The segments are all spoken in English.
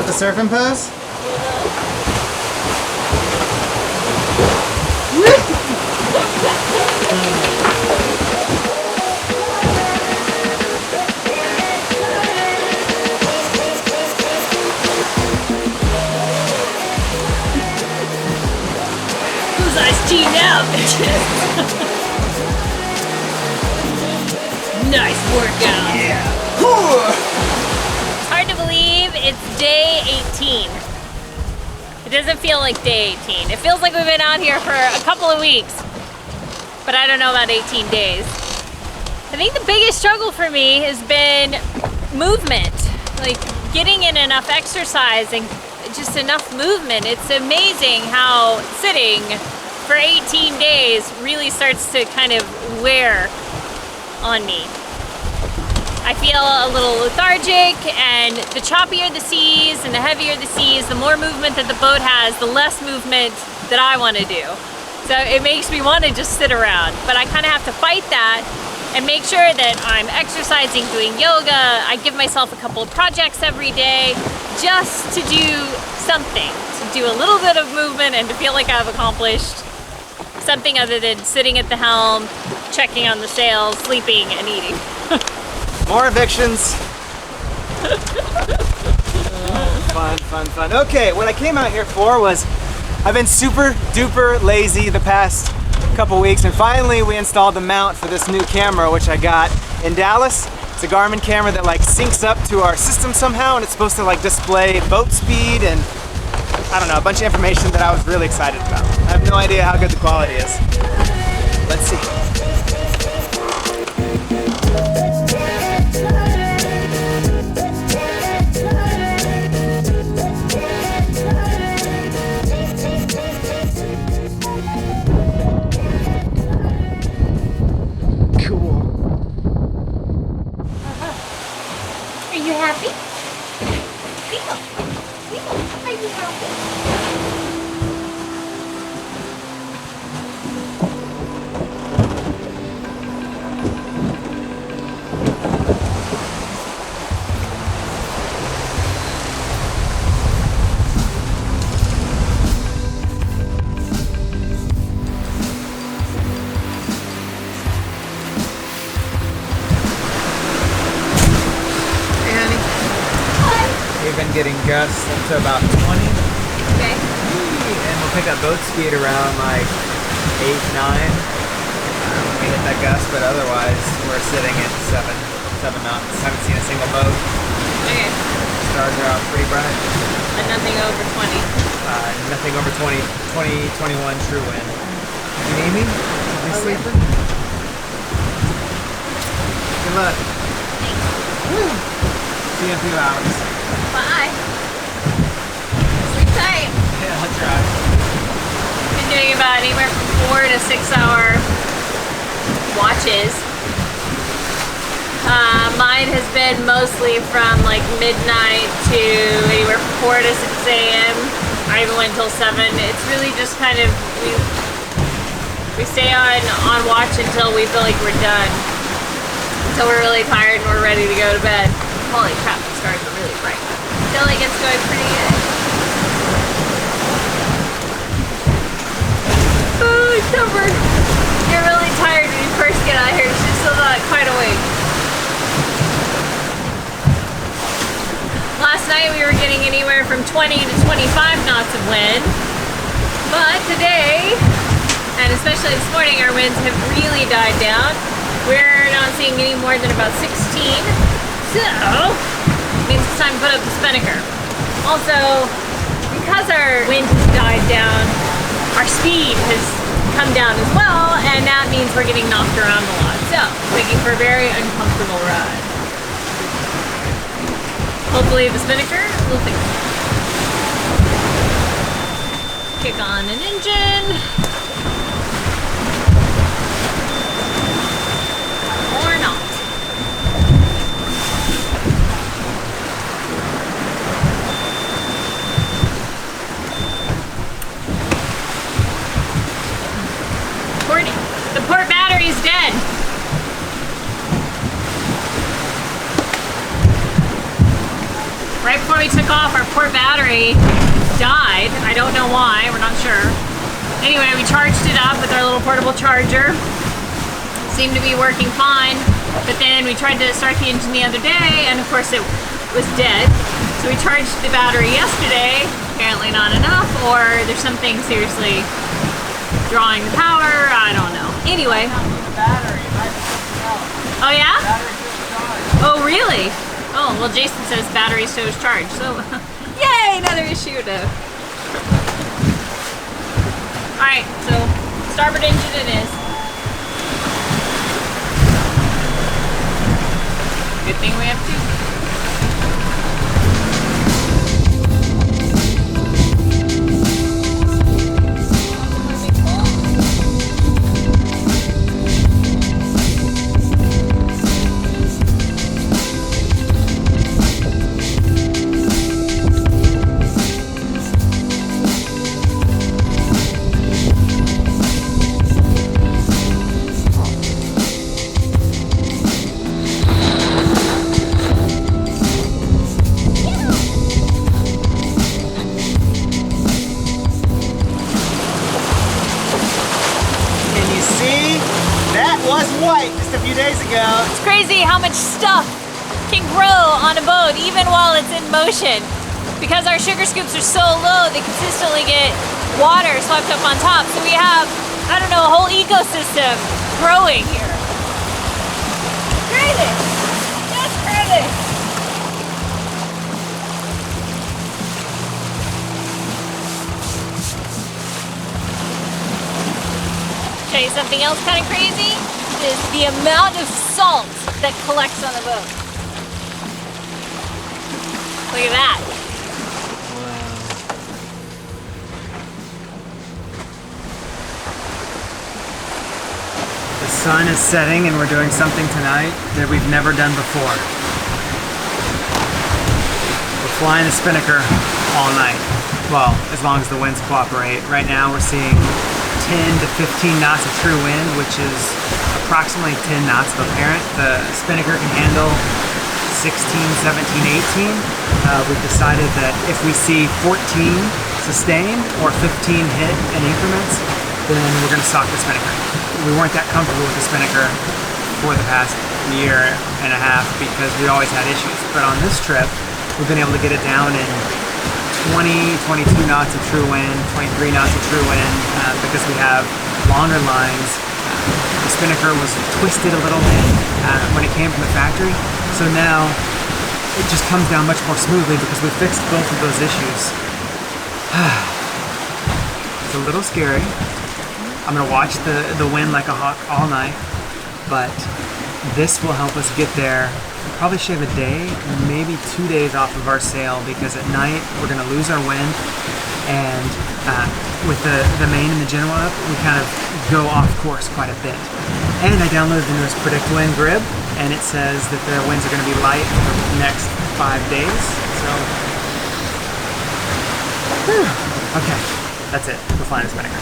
with the surfing pose? Who's ice tea now, bitches? Nice workout. Yeah. It's hard to believe it's day 18. It doesn't feel like day 18. It feels like we've been out here for a couple of weeks, but I don't know about 18 days. I think the biggest struggle for me has been movement, like getting in enough exercise and just enough movement. It's amazing how sitting for 18 days really starts to kind of wear on me. I feel a little lethargic, and the choppier the seas and the heavier the seas, the more movement that the boat has, the less movement that I want to do. So it makes me want to just sit around, but I kind of have to fight that and make sure that I'm exercising, doing yoga. I give myself a couple of projects every day just to do something, to do a little bit of movement and to feel like I've accomplished something other than sitting at the helm, checking on the sails, sleeping, and eating. More evictions. Fun, fun, fun. Okay, what I came out here for was, I've been super duper lazy the past couple weeks, and finally we installed the mount for this new camera, which I got in Dallas. It's a Garmin camera that like syncs up to our system somehow, and it's supposed to like display boat speed and I don't know, a bunch of information that I was really excited about. I have no idea how good the quality is. Let's see. Are you happy? Cleo, are you happy? We've been getting gusts up to about 20. Okay. And we'll pick up boat speed around like 8, 9 when we hit that gust, but otherwise we're sitting at 7 knots. Haven't seen a single boat. Okay. Stars are out pretty bright. And nothing over 20. Nothing over 20, 21 true wind. You need me? You sleeping? Good luck. Woo. See you in a few hours. Bye. Sleep tight. Yeah, I'll try. Been doing about anywhere from 4 to 6 hour watches. Mine has been mostly from like midnight to anywhere from 4 to 6 a.m. I even went until 7. It's really just kind of, we stay on watch until we feel like we're done. Until we're really tired and we're ready to go to bed. Holy crap, the stars are really bright. I feel like it's going pretty good. Oh, Summer. You're really tired when you first get out here. She's still not quite awake. Last night we were getting anywhere from 20 to 25 knots of wind. But today, and especially this morning, our winds have really died down. We're not seeing any more than about 16. So, it means it's time to put up the spinnaker. Also, because our wind has died down, our speed has come down as well, and that means we're getting knocked around a lot. So, making for a very uncomfortable ride. Hopefully the spinnaker will fix it. Kick on an engine. Or not. The port battery's dead. right before we took off, our poor battery died. I don't know why, we're not sure. Anyway, we charged it up with our little portable charger. Seemed to be working fine, but then we tried to start the engine the other day, and of course it was dead. So we charged the battery yesterday, apparently not enough, or there's something seriously drawing the power, I don't know. Anyway. Oh yeah? Oh really? Oh, well Jason says battery shows charged, so yay, another issue to... Alright, so starboard engine it is. Good thing we have two. It's crazy how much stuff can grow on a boat even while it's in motion. Because our sugar scoops are so low, they consistently get water swept up on top. So we have, I don't know, a whole ecosystem growing here. Crazy! That's crazy! Show you something else kind of crazy? Is the amount of salt that collects on the boat. Look at that. Wow. The sun is setting and we're doing something tonight that we've never done before. We're flying the spinnaker all night. Well, as long as the winds cooperate. Right now we're seeing 10 to 15 knots of true wind, which is approximately 10 knots of apparent. The spinnaker can handle 16, 17, 18. We've decided that if we see 14 sustained or 15 hit in increments, then we're going to stock the spinnaker. We weren't that comfortable with the spinnaker for the past year and a half because we always had issues. But on this trip, we've been able to get it down in 20, 22 knots of true wind, 23 knots of true wind, because we have longer lines. The spinnaker was twisted a little bit when it came from the factory, so now it just comes down much more smoothly because we fixed both of those issues. It's a little scary. I'm gonna watch the wind like a hawk all night, but this will help us get there. Probably shave a day, maybe 2 days off of our sail because at night we're gonna lose our wind, and with the main and the Genoa up, we kind of go off course quite a bit. And I downloaded the newest Predict Wind Grid, and it says that the winds are gonna be light for the next 5 days, so. Whew. Okay, that's it, we're flying the spinnaker.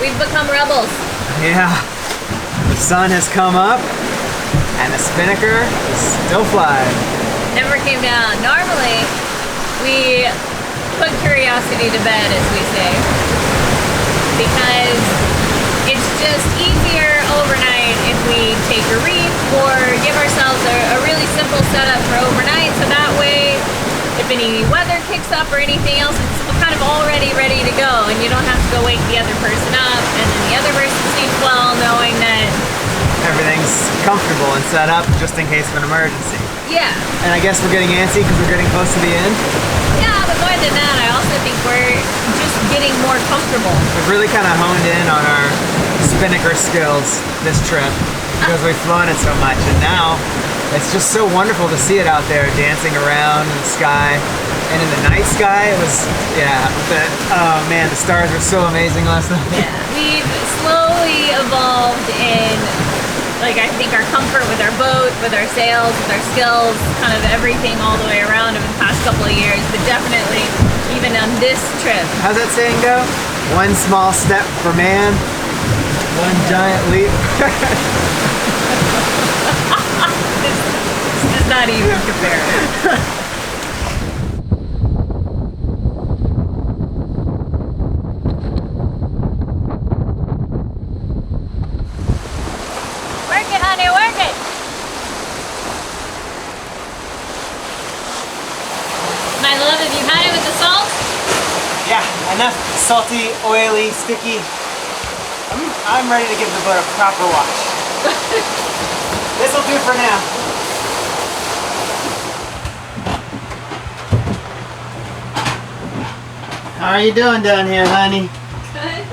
We've become rebels. Yeah, the sun has come up and the spinnaker is still flying. Never came down. Normally, we put curiosity to bed, as we say, because it's just easier overnight if we take a reef or give ourselves a really simple setup for overnight, so that way if any weather kicks up or anything else, it's kind of already ready to go and you don't have to go wake the other person up, and then the other person sleeps well knowing that everything's comfortable and set up just in case of an emergency. Yeah. And I guess we're getting antsy because we're getting close to the end. Yeah, but more than that, I also think we're just getting more comfortable. We've really kind of honed in on our spinnaker skills this trip because we've flown it so much, and now it's just so wonderful to see it out there dancing around in the sky. And in the night sky, it was, yeah, but, oh man, the stars were so amazing last night. Yeah, we've slowly evolved in, like, I think our comfort with our boat, with our sails, with our skills, kind of everything all the way around over the past couple of years, but definitely even on this trip. How's that saying go? One small step for man, one giant leap. This does not even compare. Enough salty, oily, sticky. I'm ready to give the boat a proper wash. This'll do for now. How are you doing down here, honey? Good.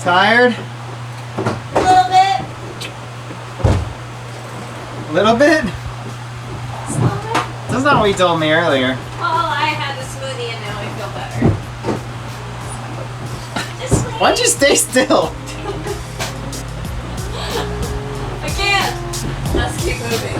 Tired? A little bit. A little bit? Just a little bit. That's not what you told me earlier. Well, I had a smoothie and now I feel better. Why don't you stay still? I can't. Let's keep moving.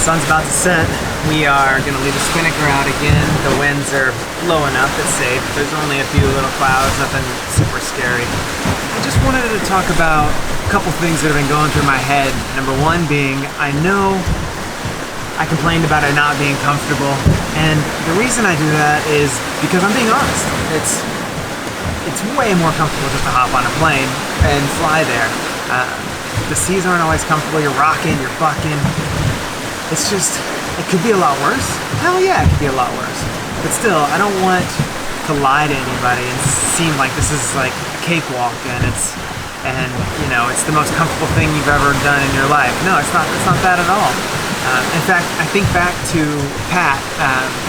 Sun's about to set. We are going to leave the spinnaker out again. The winds are low enough, it's safe. There's only a few little clouds, nothing super scary. I just wanted to talk about a couple things that have been going through my head. Number one being, I know I complained about it not being comfortable, and the reason I do that is because I'm being honest. It's way more comfortable just to hop on a plane and fly there. The seas aren't always comfortable. You're rocking, you're bucking. It's just, it could be a lot worse. Hell yeah, it could be a lot worse. But still, I don't want to lie to anybody and seem like this is like a cakewalk and it's the most comfortable thing you've ever done in your life. No, it's not that at all. In fact, I think back to Pat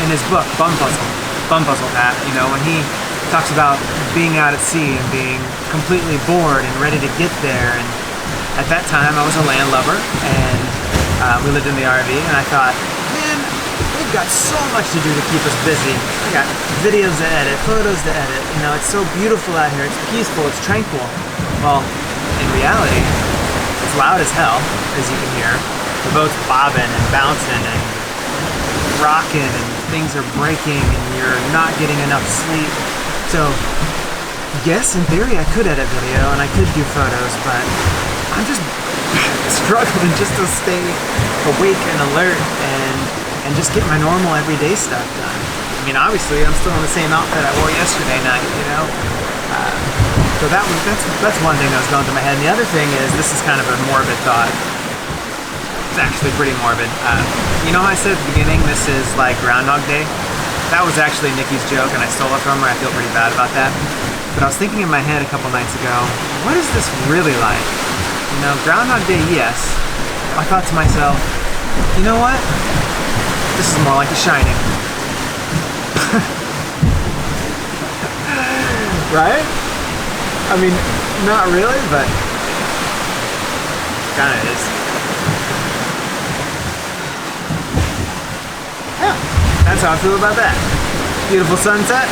in his book, Bum Puzzle Pat, when he talks about being out at sea and being completely bored and ready to get there. And at that time, I was a landlubber and we lived in the RV, and I thought, man, we've got so much to do to keep us busy. I got videos to edit, photos to edit. It's so beautiful out here. It's peaceful. It's tranquil. Well, in reality, it's loud as hell, as you can hear. The boat's bobbing and bouncing and rocking, and things are breaking, and you're not getting enough sleep. So, yes, in theory, I could edit video and I could do photos, but I'm just struggling just to stay awake and alert and just get my normal everyday stuff done. I mean, obviously, I'm still in the same outfit I wore yesterday night, So that's one thing that was going through my head. And the other thing is, this is kind of a morbid thought. It's actually pretty morbid. You know how I said at the beginning, this is like Groundhog Day? That was actually Nikki's joke, and I stole it from her. I feel pretty bad about that. But I was thinking in my head a couple nights ago, what is this really like? Groundhog Day, yes. I thought to myself, you know what? This is more like The Shining. Right? I mean, not really, but kind of is. Yeah, that's how I feel about that. Beautiful sunset.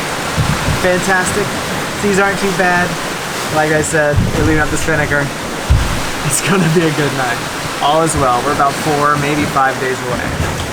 Fantastic. Seas aren't too bad. Like I said, we're leaving up the spinnaker. It's gonna be a good night. All is well. We're about 4, maybe 5 days away.